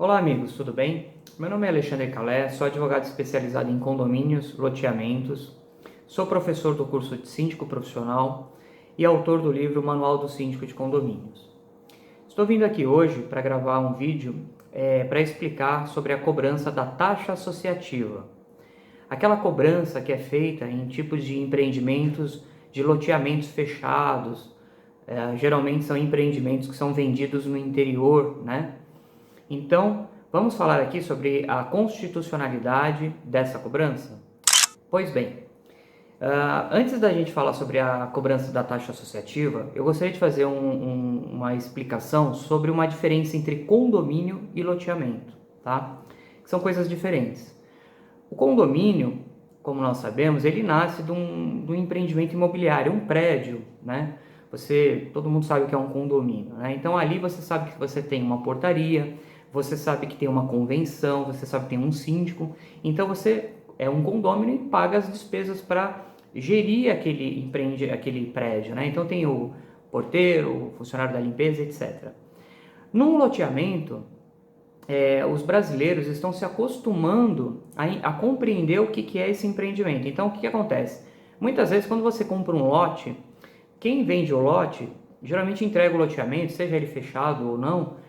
Olá amigos, tudo bem? Meu nome é Alexandre Calé, sou advogado especializado em condomínios, loteamentos, sou professor do curso de síndico profissional e autor do livro Manual do Síndico de Condomínios. Estou vindo aqui hoje para gravar um vídeo para explicar sobre a cobrança da taxa associativa. Aquela cobrança que é feita em tipos de empreendimentos de loteamentos fechados, geralmente são empreendimentos que são vendidos no interior, né? Então, vamos falar aqui sobre a constitucionalidade dessa cobrança? Pois bem, antes da gente falar sobre a cobrança da taxa associativa, eu gostaria de fazer uma explicação sobre uma diferença entre condomínio e loteamento, tá? Que são coisas diferentes. O condomínio, como nós sabemos, ele nasce de um empreendimento imobiliário, um prédio, né? Todo mundo sabe o que é um condomínio, né? Então ali você sabe que você tem uma portaria, você sabe que tem uma convenção, você sabe que tem um síndico, então você é um condômino e paga as despesas para gerir aquele prédio, né? Então tem o porteiro, o funcionário da limpeza, etc. Num loteamento, os brasileiros estão se acostumando a compreender o que é esse empreendimento. Então, o que acontece? Muitas vezes, quando você compra um lote, quem vende o lote geralmente entrega o loteamento, seja ele fechado ou não,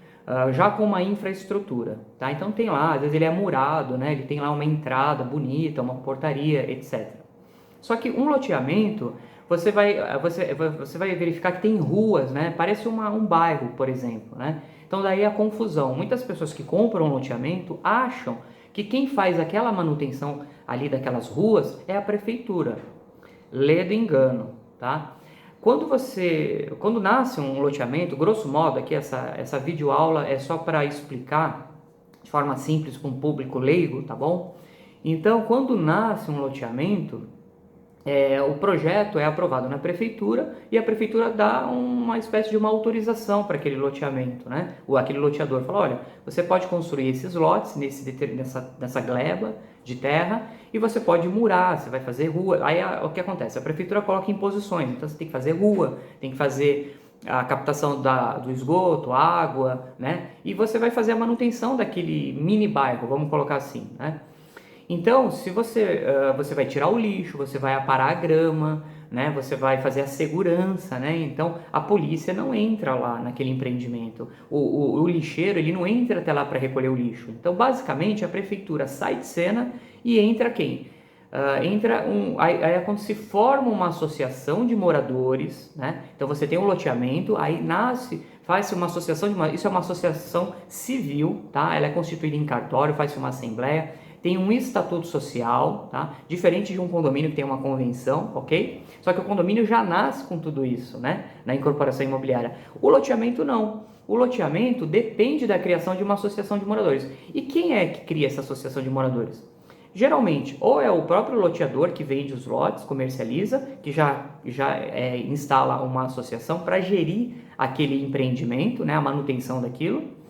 já com uma infraestrutura, tá? Então tem lá, às vezes ele é murado, né? Ele tem lá uma entrada bonita, uma portaria, etc. Só que um loteamento, você vai verificar que tem ruas, né? Parece um bairro, por exemplo, né? Então daí a confusão. Muitas pessoas que compram um loteamento acham que quem faz aquela manutenção ali daquelas ruas é a prefeitura. Lê do engano, tá? Quando nasce um loteamento, grosso modo, aqui essa videoaula é só para explicar de forma simples para um público leigo, tá bom? Então, quando nasce um loteamento, o projeto é aprovado na prefeitura e a prefeitura dá uma espécie de uma autorização para aquele loteamento, né? Ou aquele loteador fala, olha, você pode construir esses lotes nessa gleba de terra e você pode murar, você vai fazer rua. Aí o que acontece? A prefeitura coloca imposições, então você tem que fazer rua, tem que fazer a captação do esgoto, água, né? E você vai fazer a manutenção daquele mini bairro, vamos colocar assim, né? Então, se você vai tirar o lixo, você vai aparar a grama, né? Você vai fazer a segurança, né? Então, a polícia não entra lá naquele empreendimento. O lixeiro, ele não entra até lá para recolher o lixo. Então, basicamente, a prefeitura sai de cena e entra quem? Aí é quando se forma uma associação de moradores, né? Então, você tem um loteamento, aí faz-se uma associação isso é uma associação civil, tá? Ela é constituída em cartório, faz-se uma assembleia, tem um estatuto social, tá? Diferente de um condomínio que tem uma convenção, ok? Só que o condomínio já nasce com tudo isso, né? Na incorporação imobiliária. O loteamento não. O loteamento depende da criação de uma associação de moradores. E quem é que cria essa associação de moradores? Geralmente, ou é o próprio loteador que vende os lotes, comercializa, que já instala uma associação para gerir aquele empreendimento, né? A manutenção daquilo.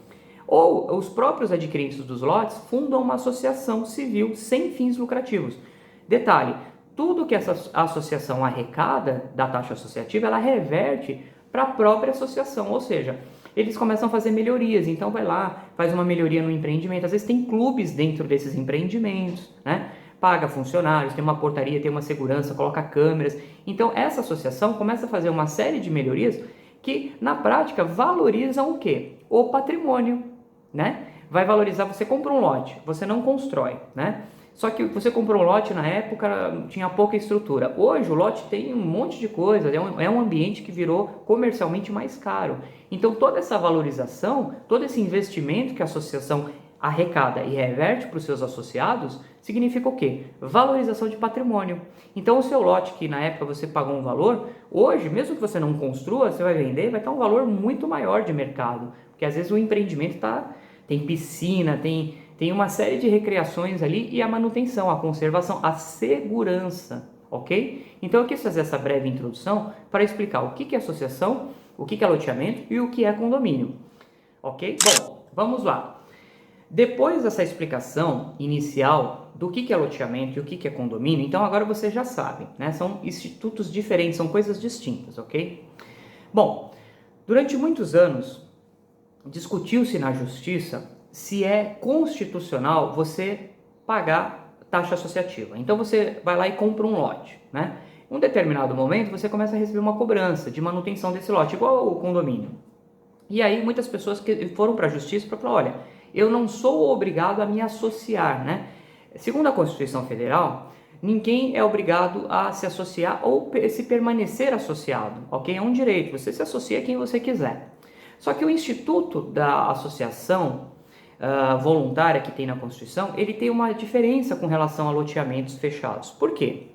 Ou os próprios adquirentes dos lotes fundam uma associação civil sem fins lucrativos. Detalhe, tudo que essa associação arrecada da taxa associativa, ela reverte para a própria associação, ou seja, eles começam a fazer melhorias, então vai lá, faz uma melhoria no empreendimento, às vezes tem clubes dentro desses empreendimentos, né? Paga funcionários, tem uma portaria, tem uma segurança, coloca câmeras, então essa associação começa a fazer uma série de melhorias que na prática valorizam o quê? O patrimônio, né? Vai valorizar, você compra um lote, você não constrói, né? Só que você comprou um lote na época, tinha pouca estrutura. Hoje o lote tem um monte de coisa, é um ambiente que virou comercialmente mais caro. Então toda essa valorização, todo esse investimento que a associação arrecada e reverte para os seus associados, significa o quê? Valorização de patrimônio. Então o seu lote que na época você pagou um valor, hoje, mesmo que você não construa, você vai vender, vai estar um valor muito maior de mercado. Porque às vezes o empreendimento tem piscina, tem uma série de recreações ali e a manutenção, a conservação, a segurança, ok? Então eu quis fazer essa breve introdução para explicar o que é associação, o que é loteamento e o que é condomínio, ok? Bom, vamos lá. Depois dessa explicação inicial do que é loteamento e o que é condomínio, então agora você já sabe, né? São institutos diferentes, são coisas distintas, ok? Bom, durante muitos anos discutiu-se na justiça se é constitucional você pagar taxa associativa. Então você vai lá e compra um lote, né? Em um determinado momento você começa a receber uma cobrança de manutenção desse lote, igual ao condomínio. E aí muitas pessoas que foram para a justiça para falar, olha, eu não sou obrigado a me associar, né? Segundo a Constituição Federal, ninguém é obrigado a se associar ou se permanecer associado, ok? É um direito, você se associa a quem você quiser. Só que o Instituto da Associação voluntária que tem na Constituição, ele tem uma diferença com relação a loteamentos fechados. Por quê?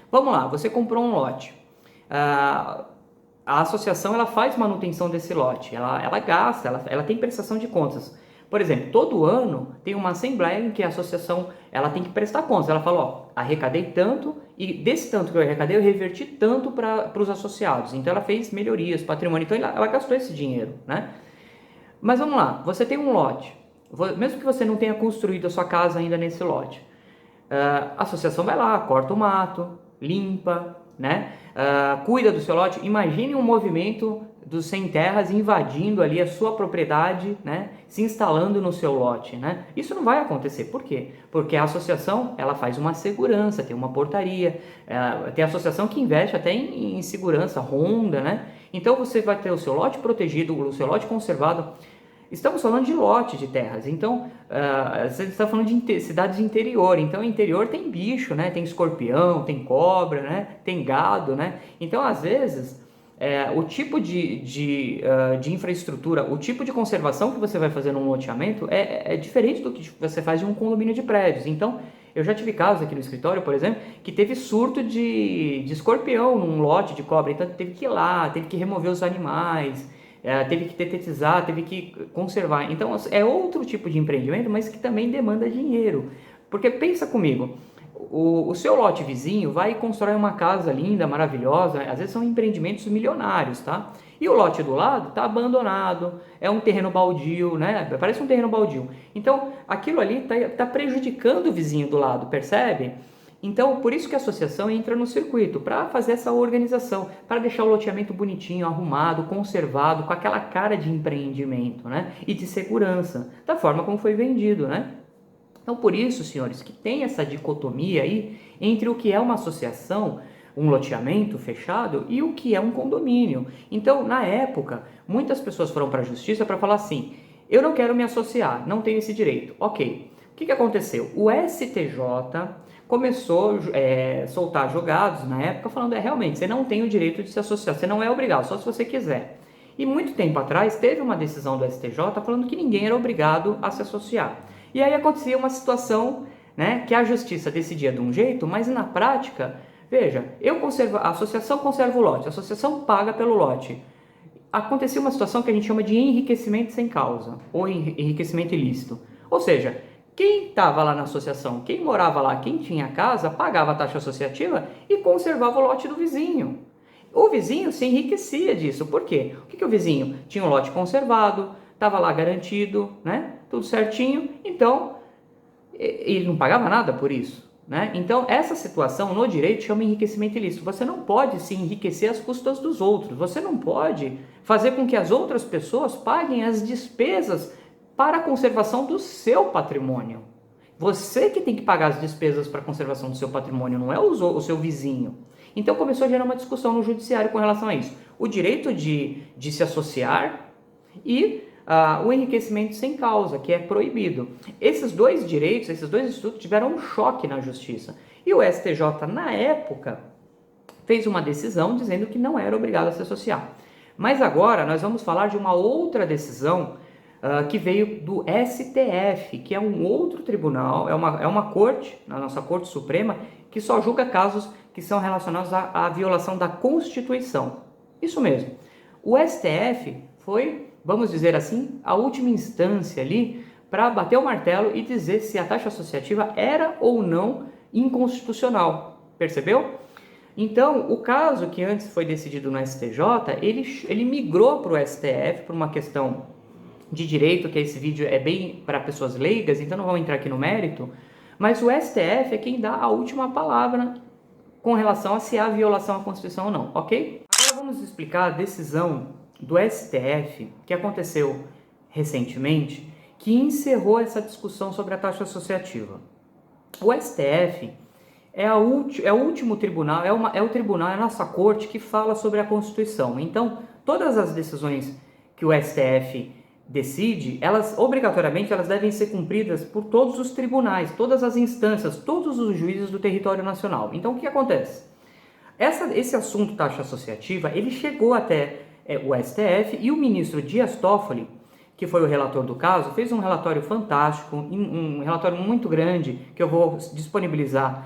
Vamos lá, você comprou um lote. A associação ela faz manutenção desse lote, ela gasta, ela tem prestação de contas. Por exemplo, todo ano tem uma assembleia em que a associação ela tem que prestar contas. Ela fala, ó, arrecadei tanto e desse tanto que eu arrecadei eu reverti tanto para os associados. Então ela fez melhorias, patrimônio, então ela gastou esse dinheiro, né? Mas vamos lá, você tem um lote, mesmo que você não tenha construído a sua casa ainda nesse lote, a associação vai lá, corta o mato, limpa, né? Cuida do seu lote. Imagine um movimento dos sem terras invadindo ali a sua propriedade, né? Se instalando no seu lote, né? Isso não vai acontecer. Por quê? Porque a associação ela faz uma segurança, tem uma portaria, tem associação que investe até em segurança, ronda, né? Então você vai ter o seu lote protegido, o seu lote conservado. Estamos falando de lote de terras, então você está falando de cidades de interior, então interior tem bicho, né? Tem escorpião, tem cobra, né? Tem gado, né? Então às vezes o tipo de infraestrutura, o tipo de conservação que você vai fazer num loteamento é diferente do que você faz em um condomínio de prédios. Então eu já tive casos aqui no escritório, por exemplo, que teve surto de escorpião num lote de cobra, então teve que ir lá, teve que remover os animais, teve que detetizar, teve que conservar. Então é outro tipo de empreendimento, mas que também demanda dinheiro. Porque pensa comigo, o seu lote vizinho vai e constrói uma casa linda, maravilhosa, às vezes são empreendimentos milionários, tá? E o lote do lado está abandonado, é um terreno baldio, né? Parece um terreno baldio. Então aquilo ali está prejudicando o vizinho do lado, percebe? Então, por isso que a associação entra no circuito, para fazer essa organização, para deixar o loteamento bonitinho, arrumado, conservado, com aquela cara de empreendimento, né? E de segurança, da forma como foi vendido, né? Então, por isso, senhores, que tem essa dicotomia aí entre o que é uma associação, um loteamento fechado, e o que é um condomínio. Então, na época, muitas pessoas foram para a justiça para falar assim, eu não quero me associar, não tenho esse direito. Ok, o que aconteceu? O STJ começou a soltar jogados na época falando, realmente, você não tem o direito de se associar, você não é obrigado, só se você quiser. E muito tempo atrás teve uma decisão do STJ falando que ninguém era obrigado a se associar. E aí acontecia uma situação, né, que a justiça decidia de um jeito, mas na prática, veja, a associação conserva o lote, a associação paga pelo lote. Acontecia uma situação que a gente chama de enriquecimento sem causa, ou enriquecimento ilícito. Ou seja, quem estava lá na associação, quem morava lá, quem tinha casa, pagava a taxa associativa e conservava o lote do vizinho. O vizinho se enriquecia disso. Por quê? O que o vizinho tinha um lote conservado, estava lá garantido, né? Tudo certinho. Então, ele não pagava nada por isso, né? Então, essa situação no direito chama enriquecimento ilícito. Você não pode se enriquecer às custas dos outros. Você não pode fazer com que as outras pessoas paguem as despesas para a conservação do seu patrimônio. Você que tem que pagar as despesas para a conservação do seu patrimônio, não é o seu vizinho. Então começou a gerar uma discussão no judiciário com relação a isso. O direito de se associar e o enriquecimento sem causa, que é proibido. Esses dois direitos, esses dois institutos tiveram um choque na justiça. E o STJ, na época, fez uma decisão dizendo que não era obrigado a se associar. Mas agora nós vamos falar de uma outra decisão que veio do STF, que é um outro tribunal, é uma corte, a nossa Corte Suprema, que só julga casos que são relacionados à violação da Constituição. Isso mesmo. O STF foi, vamos dizer assim, a última instância ali para bater o martelo e dizer se a taxa associativa era ou não inconstitucional. Percebeu? Então, o caso que antes foi decidido no STJ, ele migrou para o STF por uma questão de direito, que esse vídeo é bem para pessoas leigas, então não vamos entrar aqui no mérito, mas o STF é quem dá a última palavra com relação a se há violação à Constituição ou não, ok? Agora vamos explicar a decisão do STF que aconteceu recentemente, que encerrou essa discussão sobre a taxa associativa. O STF é o último tribunal, é o tribunal, é a nossa corte que fala sobre a Constituição. Então, todas as decisões que o STF decide, obrigatoriamente elas devem ser cumpridas por todos os tribunais, todas as instâncias, todos os juízes do território nacional. Então, o que acontece? Esse assunto taxa associativa, ele chegou até o STF e o ministro Dias Toffoli, que foi o relator do caso, fez um relatório fantástico, um relatório muito grande, que eu vou disponibilizar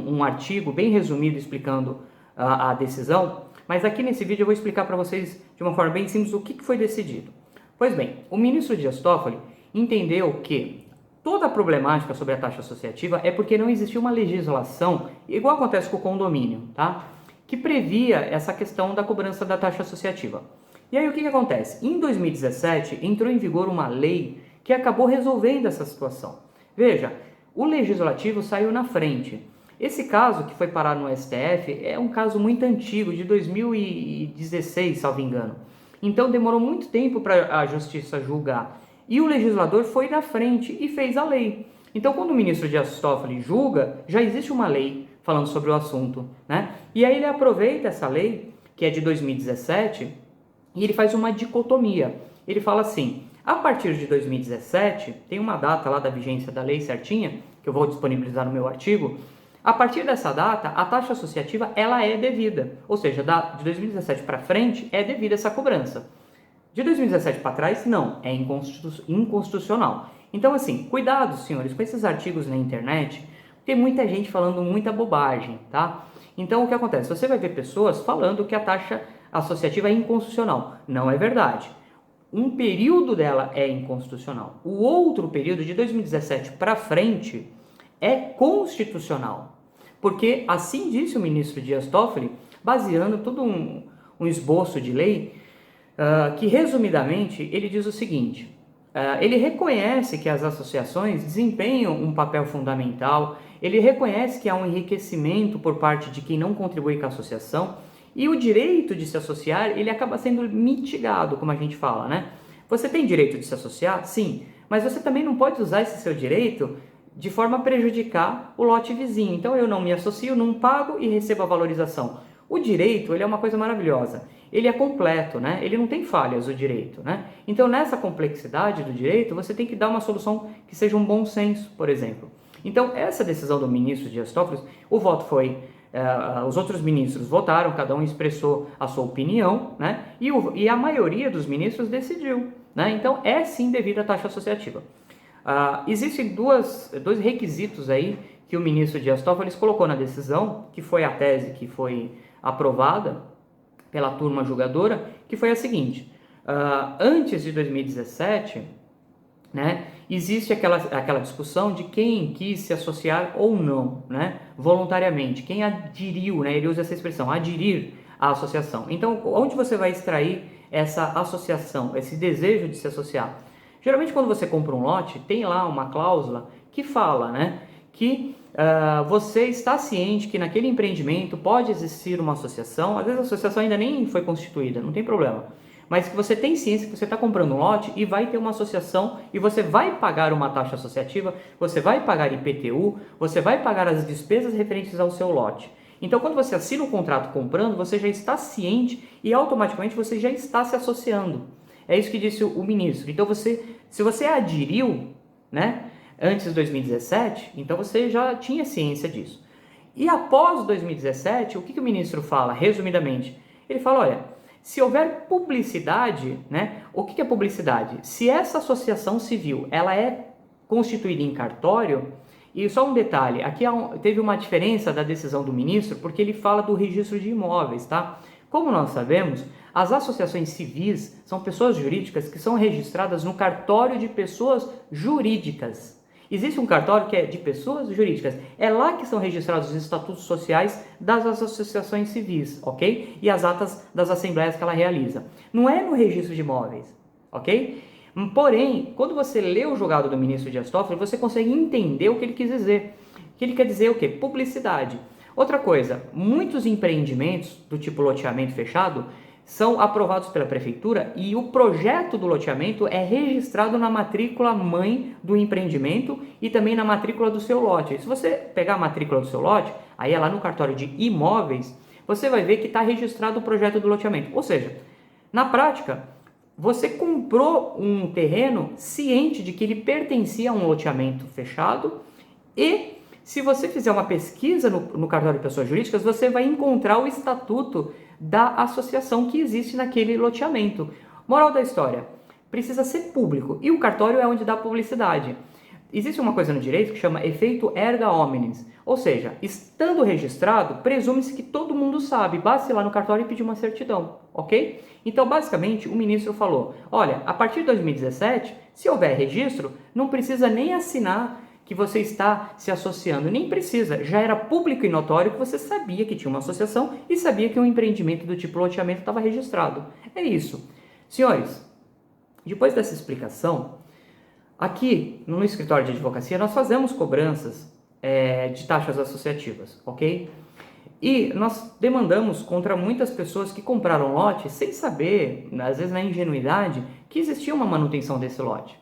um artigo bem resumido explicando a decisão, mas aqui nesse vídeo eu vou explicar para vocês de uma forma bem simples o que foi decidido. Pois bem, o ministro Dias Toffoli entendeu que toda a problemática sobre a taxa associativa é porque não existia uma legislação, igual acontece com o condomínio, tá? Que previa essa questão da cobrança da taxa associativa. E aí o que acontece? Em 2017 entrou em vigor uma lei que acabou resolvendo essa situação. Veja, o legislativo saiu na frente. Esse caso que foi parar no STF é um caso muito antigo, de 2016, salvo engano. Então demorou muito tempo para a justiça julgar. E o legislador foi na frente e fez a lei. Então quando o ministro Dias Toffoli julga, já existe uma lei falando sobre o assunto, né? E aí ele aproveita essa lei, que é de 2017, e ele faz uma dicotomia. Ele fala assim, a partir de 2017, tem uma data lá da vigência da lei certinha, que eu vou disponibilizar no meu artigo, a partir dessa data, a taxa associativa ela é devida. Ou seja, de 2017 para frente é devida essa cobrança. De 2017 para trás, não, é inconstitucional. Então, assim, cuidado, senhores, com esses artigos na internet, tem muita gente falando muita bobagem, tá? Então, o que acontece? Você vai ver pessoas falando que a taxa associativa é inconstitucional. Não é verdade. Um período dela é inconstitucional. O outro período, de 2017 para frente, é constitucional. Porque assim disse o ministro Dias Toffoli, baseando todo um esboço de lei, que resumidamente ele diz o seguinte, ele reconhece que as associações desempenham um papel fundamental, ele reconhece que há um enriquecimento por parte de quem não contribui com a associação, e o direito de se associar, ele acaba sendo mitigado, como a gente fala, né? Você tem direito de se associar? Sim, mas você também não pode usar esse seu direito de forma a prejudicar o lote vizinho. Então eu não me associo, não pago e recebo a valorização. O direito, ele é uma coisa maravilhosa. Ele é completo, né? Ele não tem falhas, o direito, né? Então nessa complexidade do direito, você tem que dar uma solução que seja um bom senso, por exemplo. Então essa decisão do ministro Dias Toffoli, o voto foi... os outros ministros votaram, cada um expressou a sua opinião, né? E a maioria dos ministros decidiu, né? Então é sim devida à taxa associativa. Existem dois requisitos aí que o ministro Dias Toffoli colocou na decisão, que foi a tese que foi aprovada pela turma julgadora, que foi a seguinte, antes de 2017, né, existe aquela discussão de quem quis se associar ou não, né, voluntariamente, quem aderiu, né, ele usa essa expressão, aderir à associação. Então, onde você vai extrair essa associação, esse desejo de se associar? Geralmente, quando você compra um lote, tem lá uma cláusula que fala, né, que você está ciente que naquele empreendimento pode existir uma associação, às vezes a associação ainda nem foi constituída, não tem problema, mas que você tem ciência que você está comprando um lote e vai ter uma associação e você vai pagar uma taxa associativa, você vai pagar IPTU, você vai pagar as despesas referentes ao seu lote. Então, quando você assina o contrato comprando, você já está ciente e automaticamente você já está se associando. É isso que disse o ministro. Então, se você aderiu, né, antes de 2017, então você já tinha ciência disso. E após 2017, o que o ministro fala, resumidamente? Ele fala, olha, se houver publicidade, né, o que é publicidade? Se essa associação civil ela é constituída em cartório, e só um detalhe, aqui teve uma diferença da decisão do ministro, porque ele fala do registro de imóveis, tá? Como nós sabemos, as associações civis são pessoas jurídicas que são registradas no cartório de pessoas jurídicas. Existe um cartório que é de pessoas jurídicas. É lá que são registrados os estatutos sociais das associações civis, ok? E as atas das assembleias que ela realiza. Não é no registro de imóveis, ok? Porém, quando você lê o julgado do ministro Dias Toffoli, você consegue entender o que ele quis dizer. O que ele quer dizer é o quê? Publicidade. Outra coisa, muitos empreendimentos do tipo loteamento fechado são aprovados pela prefeitura e o projeto do loteamento é registrado na matrícula mãe do empreendimento e também na matrícula do seu lote. Se você pegar a matrícula do seu lote, aí é lá no cartório de imóveis, você vai ver que está registrado o projeto do loteamento. Ou seja, na prática, você comprou um terreno ciente de que ele pertencia a um loteamento fechado e se você fizer uma pesquisa no cartório de pessoas jurídicas, você vai encontrar o estatuto da associação que existe naquele loteamento. Moral da história, precisa ser público e o cartório é onde dá publicidade. Existe uma coisa no direito que chama efeito erga omnes, ou seja, estando registrado, presume-se que todo mundo sabe, basta ir lá no cartório e pedir uma certidão, ok? Então, basicamente, o ministro falou, olha, a partir de 2017, se houver registro, não precisa nem assinar que você está se associando, nem precisa, já era público e notório que você sabia que tinha uma associação e sabia que um empreendimento do tipo loteamento estava registrado. É isso. Senhores, depois dessa explicação, aqui no escritório de advocacia nós fazemos cobranças de taxas associativas, ok? E nós demandamos contra muitas pessoas que compraram lote sem saber, às vezes na ingenuidade, que existia uma manutenção desse lote.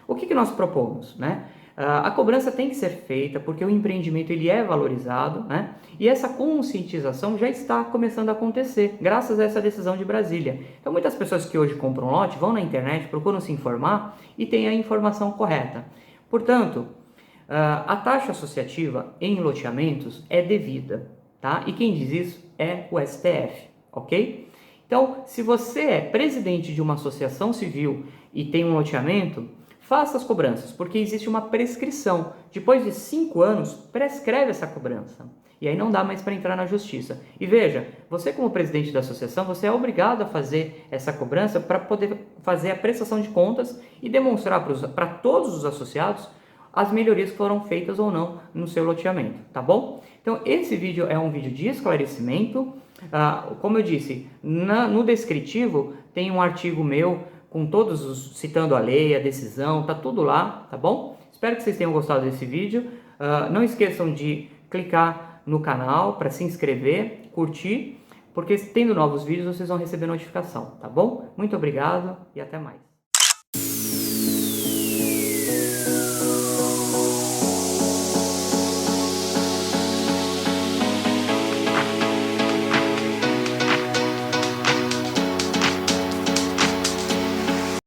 O que nós propomos, né? A cobrança tem que ser feita porque o empreendimento ele é valorizado, né? E essa conscientização já está começando a acontecer, graças a essa decisão de Brasília. Então, muitas pessoas que hoje compram lote vão na internet, procuram se informar e têm a informação correta. Portanto, a taxa associativa em loteamentos é devida, tá? E quem diz isso é o STF, ok? Então, se você é presidente de uma associação civil e tem um loteamento, faça as cobranças, porque existe uma prescrição. Depois de 5 anos, prescreve essa cobrança. E aí não dá mais para entrar na justiça. E veja, você como presidente da associação, você é obrigado a fazer essa cobrança para poder fazer a prestação de contas e demonstrar para todos os associados as melhorias que foram feitas ou não no seu loteamento, tá bom? Então esse vídeo é um vídeo de esclarecimento. Como eu disse, no descritivo tem um artigo meu com todos citando a lei, a decisão, tá tudo lá, tá bom? Espero que vocês tenham gostado desse vídeo. Não esqueçam de clicar no canal para se inscrever, curtir, porque tendo novos vídeos vocês vão receber notificação, tá bom? Muito obrigado e até mais.